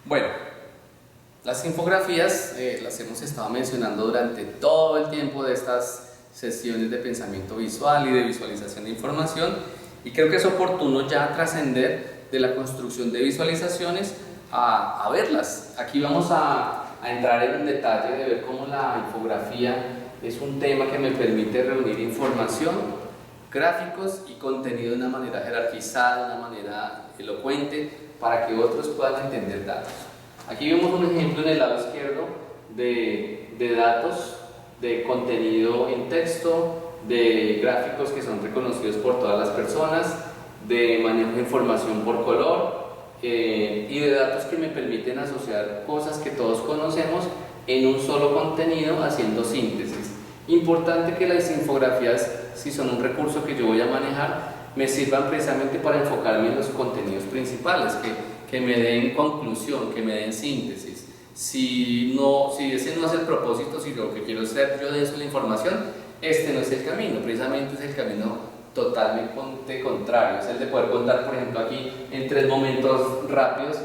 Bueno, las infografías las hemos estado mencionando durante todo el tiempo de estas sesiones de pensamiento visual y de visualización de información, y creo que es oportuno ya trascender de la construcción de visualizaciones a verlas. Aquí vamos a entrar en un detalle de ver cómo la infografía es un tema que me permite reunir información, gráficos y contenido de una manera jerarquizada, de una manera elocuente, para que otros puedan entender datos. Aquí vemos un ejemplo en el lado izquierdo de datos, de contenido en texto, de gráficos que son reconocidos por todas las personas, de manejo de información por color y de datos que me permiten asociar cosas que todos conocemos en un solo contenido haciendo síntesis. Importante que las infografías, si son un recurso que yo voy a manejar, me sirvan precisamente para enfocarme en los contenidos principales, que me den conclusión, que me den síntesis. Si ese no es el propósito, si lo que quiero hacer yo de eso es la información, este no es el camino, precisamente es el camino totalmente contrario, es el de poder contar, por ejemplo, aquí en 3 momentos rápidos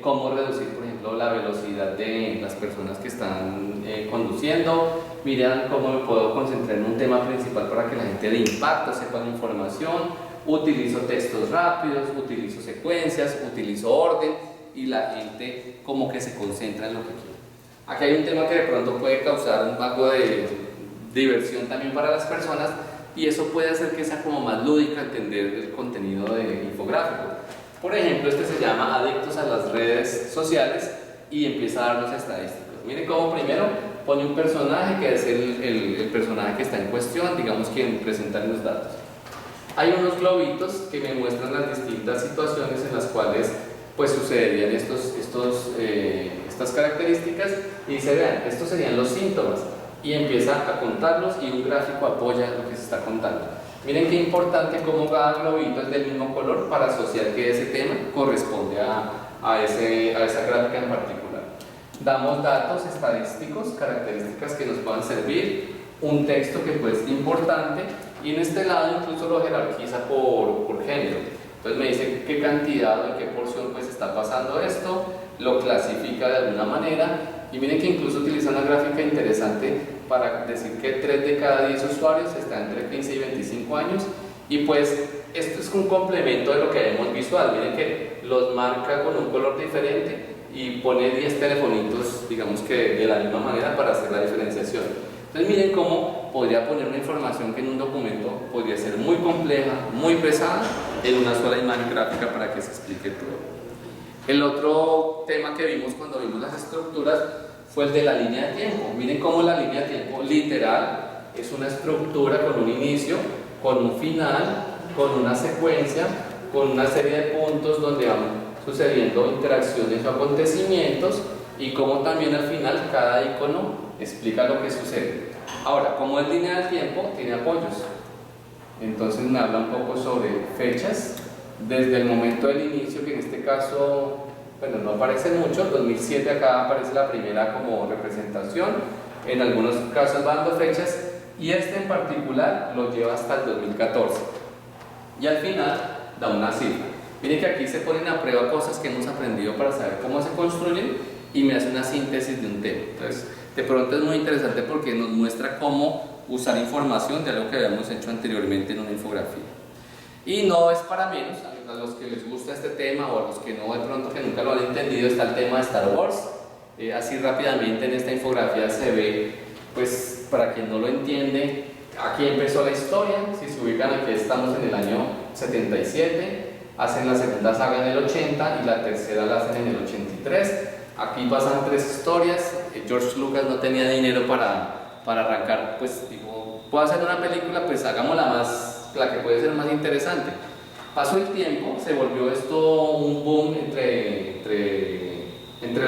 cómo reducir, por ejemplo, la velocidad de las personas que están conduciendo. Miren cómo me puedo concentrar en un tema principal para que la gente de impacto sepa la información. Utilizo textos rápidos, utilizo secuencias, utilizo orden y la gente como que se concentra en lo que quiere. Aquí hay un tema que de pronto puede causar un poco de diversión también para las personas, y eso puede hacer que sea como más lúdico entender el contenido de infográfico. Por ejemplo, este se llama Adictos a las redes sociales y empieza a darnos estadísticas. Miren cómo primero pone un personaje que es el personaje que está en cuestión, digamos quien presenta los datos. Hay unos globitos que me muestran las distintas situaciones en las cuales pues sucederían estas características, y dice, vean, estos serían los síntomas, y empieza a contarlos y un gráfico apoya lo que se está contando. Miren qué importante cómo cada globito es del mismo color para asociar que ese tema corresponde a esa gráfica en particular. Damos datos estadísticos, características que nos puedan servir, un texto que pues es importante, y en este lado incluso lo jerarquiza por género. Entonces me dice qué cantidad o en qué porción pues está pasando esto, lo clasifica de alguna manera, y miren que incluso utiliza una gráfica interesante para decir que 3 de cada 10 usuarios están entre 15 y 25 años, y pues esto es un complemento de lo que vemos visual. Miren que los marca con un color diferente y pone 10 telefonitos, digamos que de la misma manera, para hacer la diferenciación. Entonces miren cómo podría poner una información que en un documento podría ser muy compleja, muy pesada, en una sola imagen gráfica para que se explique todo. El otro tema que vimos cuando vimos las estructuras fue el de la línea de tiempo. Miren cómo la línea de tiempo literal es una estructura con un inicio, con un final, con una secuencia, con una serie de puntos donde van sucediendo interacciones o acontecimientos, y cómo también al final cada icono explica lo que sucede. Ahora, como es línea de tiempo, tiene apoyos. Entonces me habla un poco sobre fechas, desde el momento del inicio, que en este caso, bueno, no aparece mucho, 2007 acá aparece la primera como representación, en algunos casos van 2 fechas, y este en particular lo lleva hasta el 2014. Y al final da una cifra. Miren que aquí se ponen a prueba cosas que hemos aprendido para saber cómo se construyen, y me hace una síntesis de un tema. Entonces, de pronto es muy interesante porque nos muestra cómo usar información de algo que habíamos hecho anteriormente en una infografía. Y no es para menos, a los que les gusta este tema o a los que no, de pronto que nunca lo han entendido, está el tema de Star Wars. Así rápidamente en esta infografía se ve, pues para quien no lo entiende, aquí empezó la historia. Si se ubican, aquí estamos en el año 77, hacen la segunda saga en el 80 y la tercera la hacen en el 83. Aquí pasan 3 historias. George Lucas no tenía dinero para arrancar, pues dijo, ¿puedo hacer una película? Pues hagámosla la que puede ser más interesante. Pasó el tiempo, se volvió esto un boom entre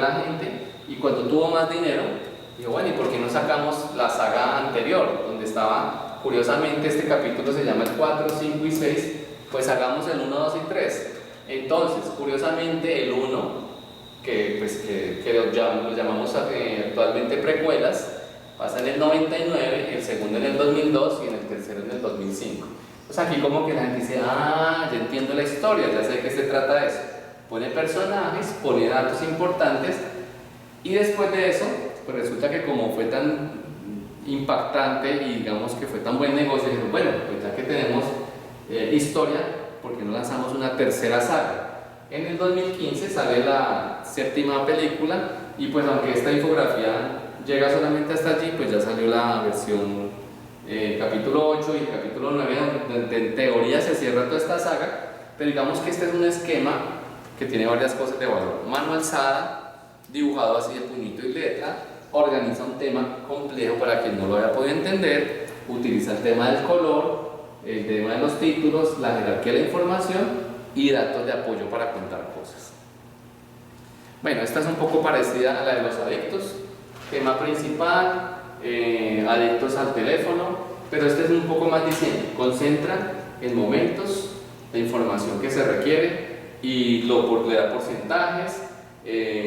la gente, y cuando tuvo más dinero, dijo, bueno, ¿y por qué no sacamos la saga anterior? Donde estaba, curiosamente, este capítulo se llama el 4, 5 y 6, pues hagamos el 1, 2 y 3. Entonces, curiosamente, el 1, que lo llamamos actualmente precuelas, pasa en el 99, el segundo en el 2002 y en el tercero en el 2005. Pues aquí como que la gente dice, ah, ya entiendo la historia, ya sé de qué se trata eso. pone personajes, pone datos importantes y después de eso, pues resulta que como fue tan impactante y digamos que fue tan buen negocio, dijeron, bueno, pues ya que tenemos historia, ¿por qué no lanzamos una tercera saga? En el 2015 sale la séptima película y pues aunque esta infografía llega solamente hasta allí, pues ya salió la versión capítulo 8 y capítulo 9, donde en teoría se cierra toda esta saga, pero digamos que este es un esquema que tiene varias cosas de valor. Mano alzada, dibujado así de puñito y letra, organiza un tema complejo para quien no lo haya podido entender, utiliza el tema del color, el tema de los títulos, la jerarquía de la información y datos de apoyo para contar cosas. Bueno, esta es un poco parecida a la de los adictos, tema principal, adictos al teléfono, pero este es un poco más diciendo, concentra en momentos la información que se requiere y le da porcentajes,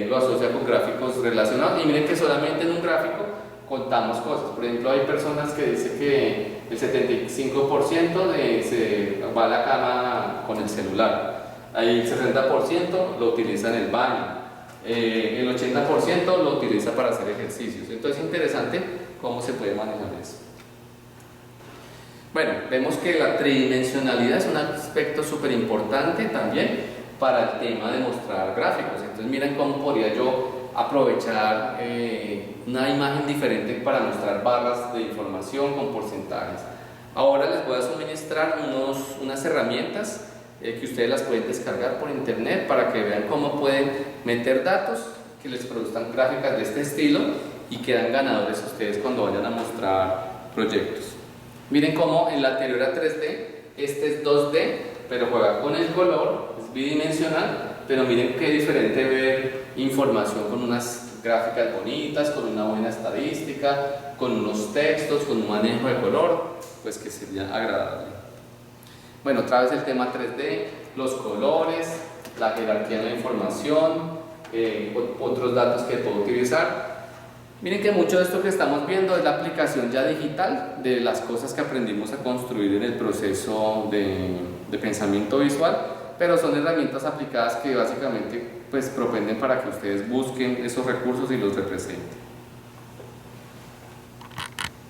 lo asocia con gráficos relacionados y miren que solamente en un gráfico contamos cosas. Por ejemplo, hay personas que dicen que el 75% se va a la cama con el celular, hay el 60% lo utiliza en el baño, el 80% lo utiliza para hacer ejercicios. Entonces es interesante cómo se puede manejar eso. Bueno, vemos que la tridimensionalidad es un aspecto súper importante también para el tema de mostrar gráficos. Entonces miren cómo podría yo aprovechar una imagen diferente para mostrar barras de información con porcentajes. Ahora les voy a suministrar unas herramientas que ustedes las pueden descargar por internet para que vean cómo pueden meter datos que les produzcan gráficas de este estilo y quedan ganadores ustedes cuando vayan a mostrar proyectos. Miren cómo en la anterior a 3D, este es 2D, pero juega con el color, es bidimensional, pero miren qué diferente ver información con unas gráficas bonitas, con una buena estadística, con unos textos, con un manejo de color, pues que sería agradable. Bueno, otra vez el tema 3D, los colores, la jerarquía de la información, otros datos que puedo utilizar. Miren que mucho de esto que estamos viendo es la aplicación ya digital de las cosas que aprendimos a construir en el proceso de pensamiento visual, pero son herramientas aplicadas que básicamente pues propenden para que ustedes busquen esos recursos y los representen.